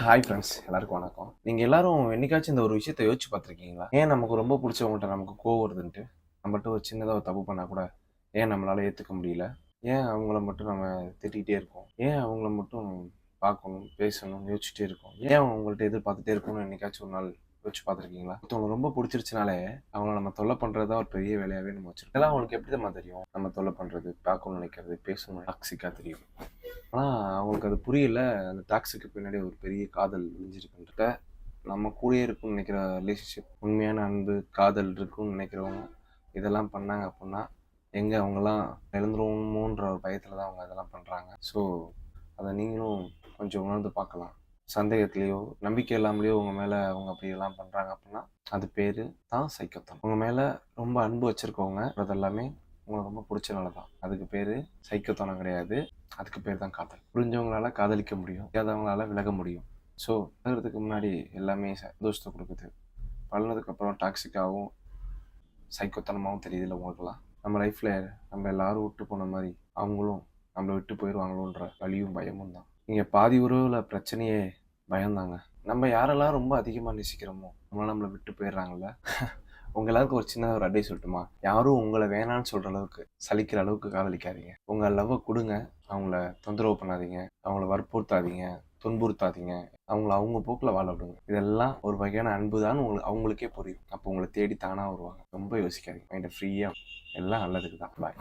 Hi friends, எல்லாருக்கும் வணக்கம். நீங்கள் எல்லாரும் என்னைக்காச்சும் இந்த ஒரு விஷயத்தை யோசிச்சு பார்த்துருக்கீங்களா? ஏன் நமக்கு ரொம்ப பிடிச்சவங்கள்ட்ட நமக்கு கோவம் வருதுன்ட்டு, நம்மகிட்ட ஒரு சின்னதாக ஒரு தப்பு பண்ணால் கூட ஏன் நம்மளால ஏற்றுக்க முடியல? ஏன் அவங்கள மட்டும் நம்ம திட்டிகிட்டே இருக்கோம்? ஏன் அவங்கள மட்டும் பார்க்கணும், பேசணும், யோசிச்சுட்டே இருக்கோம்? ஏன் அவங்கள்ட்ட எதிர்பார்த்துட்டே இருக்கணும்னு என்னைக்காச்சும் ஒரு நாள் யோசிச்சு பார்த்துருக்கீங்களா? ஒருத்தவங்க ரொம்ப பிடிச்சிருச்சுனாலே அவங்கள நம்ம தொல்லை பண்ணுறது தான் ஒரு பெரிய வேலையாகவே நம்ம வச்சிருக்கோம். இதெல்லாம் அவங்களுக்கு எப்படி தான் தெரியும்? நம்ம தொல்லை பண்ணுறது, பார்க்கணும்னு நினைக்கிறது, பேசணும், டாக்ஸிக்காக தெரியும். ஆனால் அவங்களுக்கு அது புரியல. அந்த டாக்ஸிக்கு பின்னாடி ஒரு பெரிய காதல் ஒளிஞ்சிருக்குன்றத, நம்ம கூடயே இருக்குன்னு நினைக்கிற ரிலேஷன்ஷிப், உண்மையான அன்பு, காதல் இருக்குன்னு நினைக்கிறவங்க இதெல்லாம் பண்ணாங்க அப்படின்னா, எங்கே அவங்கெல்லாம் இழந்துருவோமோன்ற ஒரு பயத்தில் தான் அவங்க இதெல்லாம் பண்ணுறாங்க. ஸோ அதை நீங்களும் கொஞ்சம் உணர்ந்து பார்க்கலாம். சந்தேகத்திலையோ நம்பிக்கை இல்லாமலேயோ உங்கள் மேலே அவங்க அப்படியெல்லாம் பண்ணுறாங்க அப்படின்னா, அது பேர் தான் சைக்கோத்தனம். உங்கள் மேலே ரொம்ப அன்பு வச்சுருக்கவங்க அதெல்லாமே உங்களுக்கு ரொம்ப பிடிச்சனால தான். அதுக்கு பேர் சைக்கோத்தனம் கிடையாது. அதுக்கு பேர் தான் காதல். புரிஞ்சவங்களால காதலிக்க முடியும், தெரியாதவங்களால விலக முடியும். ஸோ விலகிறதுக்கு முன்னாடி எல்லாமே சந்தோஷத்தை கொடுக்குது. பழனதுக்கப்புறம் டாக்ஸிக்காகவும் சைக்கோத்தனமாகவும் தெரியுதுல்ல உங்களுக்குலாம். நம்ம லைஃப்பில் நம்ம எல்லாரும் விட்டு போன மாதிரி அவங்களும் நம்மளை விட்டு போயிடுவாங்களோன்ற வலியும் பயமும் தான். இங்கே பாதி உறவில் பிரச்சனையே பயம்தாங்க. நம்ம யாரெல்லாம் ரொம்ப அதிகமாக நேசிக்கிறோமோ அவங்களாம் நம்மளை விட்டு போயிடுறாங்கல்ல. உங்கள் எல்லாருக்கும் ஒரு சின்ன ஒரு அட்வைஸ் சொல்லட்டுமா? யாரும் உங்களை வேணான்னு சொல்கிற அளவுக்கு, சலிக்கிற அளவுக்கு காதலிக்காதீங்க. உங்கள் லவ்வை கொடுங்க. அவங்கள தொந்தரவு பண்ணாதீங்க, அவங்கள வற்புறுத்தாதீங்க, துன்புறுத்தாதீங்க. அவங்கள அவங்க போக்கில் வாழ விடுங்க. இதெல்லாம் ஒரு வகையான அன்பு தான் அவங்களுக்கே புரியும். அப்போ உங்களை தேடி தானாக வருவாங்க. ரொம்ப யோசிக்காதீங்க. மைண்டை ஃப்ரீயாக. எல்லாம் நல்லதுக்கு தான். பாய்.